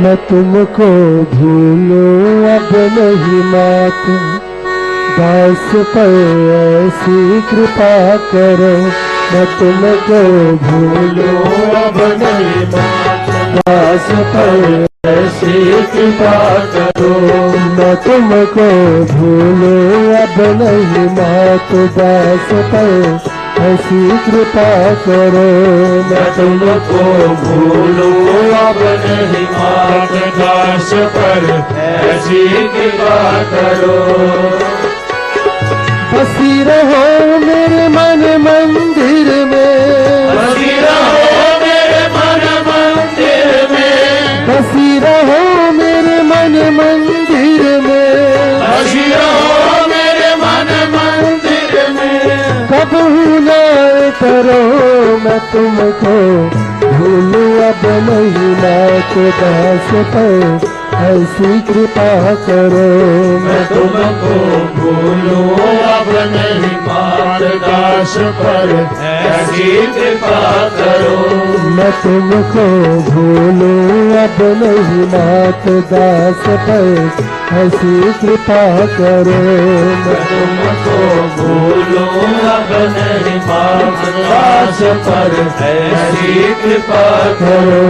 मैं तुमको भूलूं अब नहीं माता, दास पर ऐसी कृपा करो। मैं तुमको भूलूं अब नहीं माता, दास पर ऐसी कृपा करो। मैं तुमको भूलूं अब नहीं माता, दास पर ऐसी कृपा करो। मैं तुमको भूलूं अब नहीं माता, दास पर ऐसी कृपा करो। बसी रहो मेरे मन मंदिर में, बसी रहो मेरे मन मंदिर में, बसी रहो मेरे मन मंदिर में, बसी रहो मेरे मन मंदिर में। कबहू ना करो मैं तुमको भूलूं अब नहीं नाथ, दास पर ऐसी कृपा करो। मैं तुमको भूलूं अब नहीं माता, दास पर ऐसी कृपा करो। मैं तुमको भूलूं अब नहीं नाथ, दास पर ऐसी कृपा करो। मैं तुमको भूलूं अब नहीं माता, दास पर ऐसी कृपा करो।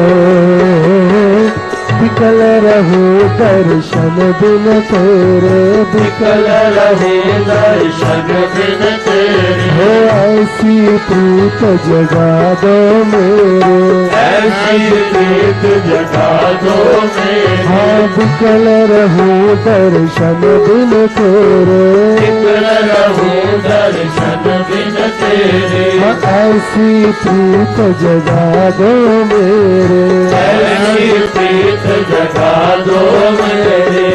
विकल रहूं दर्शन बिन तेरे, विकल रहे दर्शन बिन तेरे। हो ऐसी प्रीत जगा दो मेरे, ऐसी प्रीत जगा दो मेरे। हाँ विकल रहूं दर्शन बिन तेरे, विकल रहूं दर्शन बिन तेरे। हाँ ऐसी प्रीत जगा दो मेरे, ऐसी प्रीत जगा दो मेरे।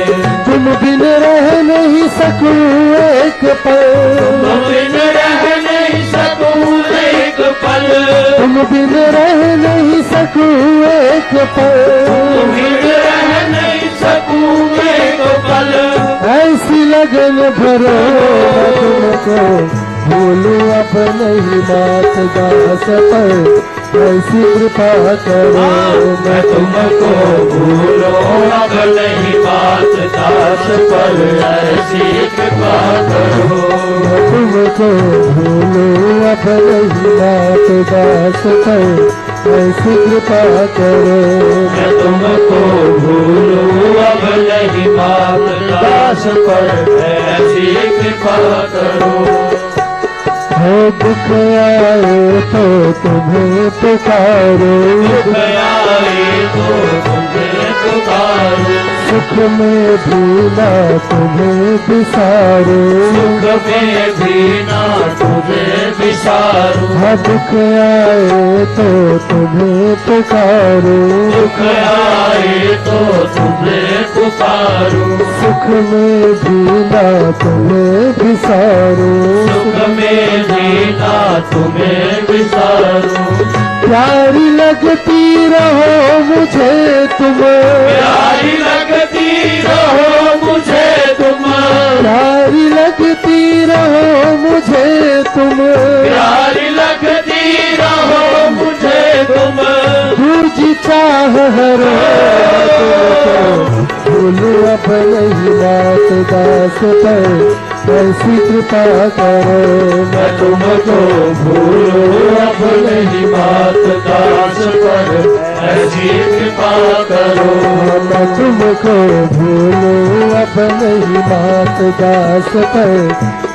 तुम बिन रह नहीं सकूं एक पल, तुम बिन रह नहीं सकूं एक पल, तुम बिन रह नहीं सकूं एक पल, तुम बिन रह नहीं सकूं एक पल। ऐसी लगन भरो मैं तुमको भूलूं अब नहीं नाथ, दास पर ऐसी कृपा करो। मैं तुमको भूलूं अब नहीं माता, दास पर ऐसी कृपा करो। मैं तुमको भूलूं अब नहीं नाथ, दास पर ऐसी कृपा करो। मैं तुमको भूलूं अब नहीं माता, दास पर ऐसी कृपा करो। हो दुख आए तो तुम्हें पुकारो, दुख आए तो तुम्हें पुकारो। सुख में भी ना तुम्हें बिसारो, सुख में भी ना तुम्हें बिसारो। हाँ दुख आए तो तुम्हें पुकारो, दुख आए तो तुम्हें पुकारो। सुख में भी ना तुम्हें बिसारो, सुख में भी ना तुम्हें बिसारो। प्यारी लगती रहो मुझे तुम, प्यारी लगती रहो मुझे तुम, प्यारी लगती रहो मुझे तुम, प्यारी लगती रहो मुझे तुम। दूजी चाह हरो तुमको भूलूं अब नहीं नाथ, दास पर ऐसी कृपा करो। मैं तुमको भूलूं अब नहीं माता, दास पर ऐसी कृपा करो। मैं तुमको भूलूं अब नहीं नाथ, दास पर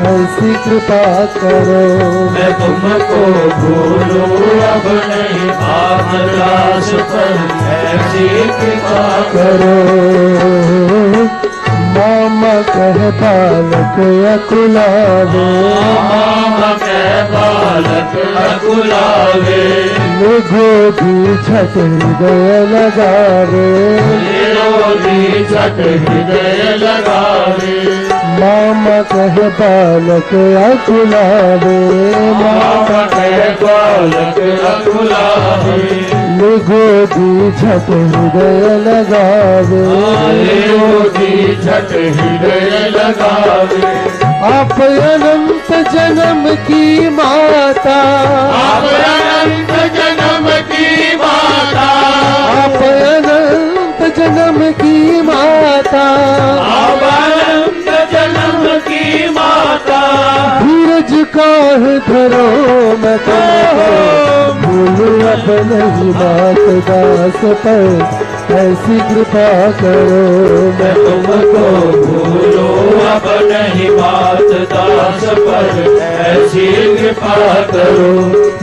ऐसी कृपा करो। मैं तुमको भूलूं अब नहीं माता, दास पर ऐसी कृपा करो। मामा कह बालक अकुलावे, मामा कह बालक अकुलावे। गोदी छठ हृदय लगावे, गोदी छठ हृदय लगावे। मामा कह बालक अकुलावे, मामा कह बालक अकुलावे। गोदी छठ हृदय लगावे, गोदी छठ हृदय लगावे। आप अनंत जन्म की माता, आप अनंत जन्म की माता, आप अनंत जन्म की माता, अवलंब जन्म की माता, धीरज काहे धरो मैं तुमको भूलूं अब नहीं मात दास पर, ऐसी कृपा करो मैं तुमको भूलो अब नहीं मात दास पर, ऐसी कृपा करो।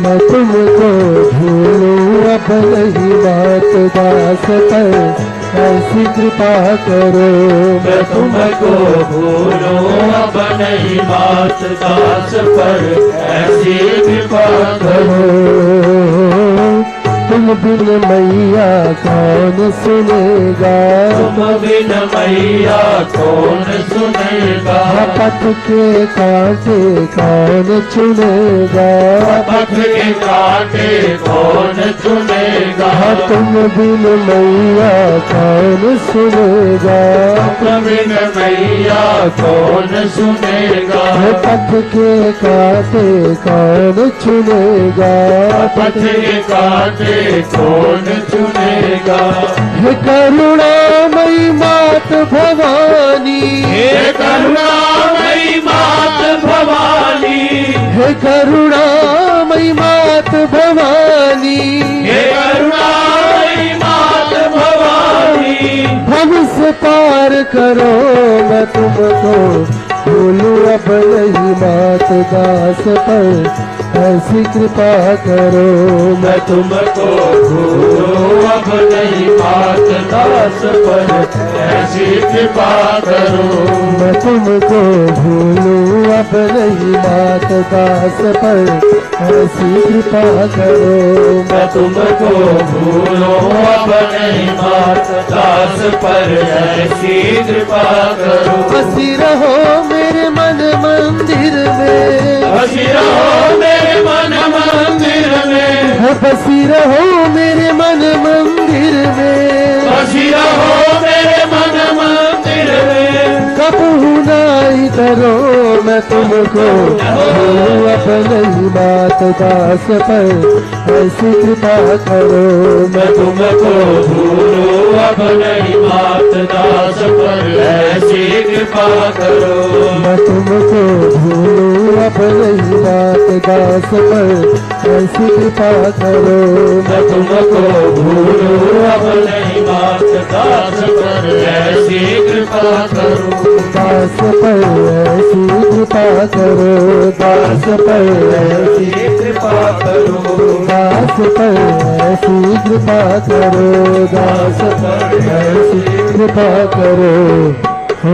मैं तुमको भूलूं अब नहीं मात दास पर, ऐसी कृपा करो मैं तुमको भूलो अब नहीं मात दास पर, ऐसी कृपा करो। तुम बिन मैया कौन सुनेगा, तुम बिन मैया कौन सुनेगा, पथ के कांटे कौन चुनेगा, पथ के कांटे कौन चुनेगा, तुम बिन मैया कौन सुनेगा, तुम बिन मैया कौन सुनेगा, पथ के कांटे कौन चुनेगा, पथ के कांटे कौन चुनेगा। हे करुणामयी मात भवानी, हे करुणामयी मात भवानी, हे करुणामयी मात भवानी, हे करुणामयी मात भवानी, भव से पार करो मैं तुमको भूलूं अब नहीं मात दास पर, ऐसी कृपा करो मैं तुमको भूलो अब नहीं मात दास पर, ऐसी कृपा करो। मैं तुमको भूलूं अब नहीं मात दास पर, ऐसी कृपा करो मैं तुमको भूलो अब नहीं मात दास पर, ऐसी कृपा करो। हंसी रहो मेरे मन मंदिर में, हंसी रहो मेरे मन मंदिर में, बसी रहो मेरे मन मंदिर में, हंसी रहो मेरे मन मंदिर में, कबहू नाई करो मैं तुमको भूलूं अब नहीं मात दास पर, ऐसी कृपा करो मैं तुमको भूलो अब नहीं मात दास पर, ऐसी कृपा करो। मैं तुमको भूलूं अब नहीं मात दास पर, ऐसी कृपा करो मैं तुमको भूलो अब नहीं मात दास पर, ऐसी कृपा करो। दास पर ऐसी कृपा करो, दास पर ऐसी कृपा करो, दास पर ऐसी कृपा करो, दास पर ऐसी कृपा करो। हो